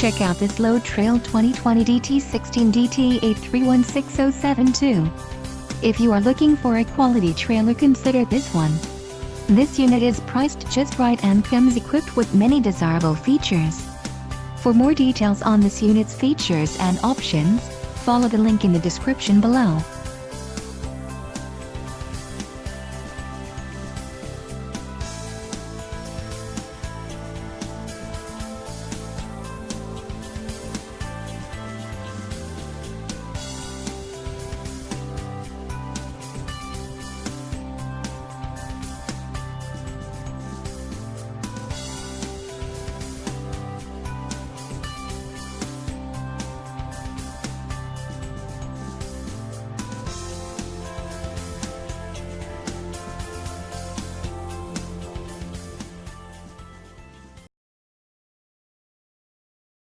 Check out this load trail 2020 DT16 DT8316072. If you are looking for a quality trailer, consider this one. This unit is priced just right and comes equipped with many desirable features. For more details on this unit's features and options, follow the link in the description below.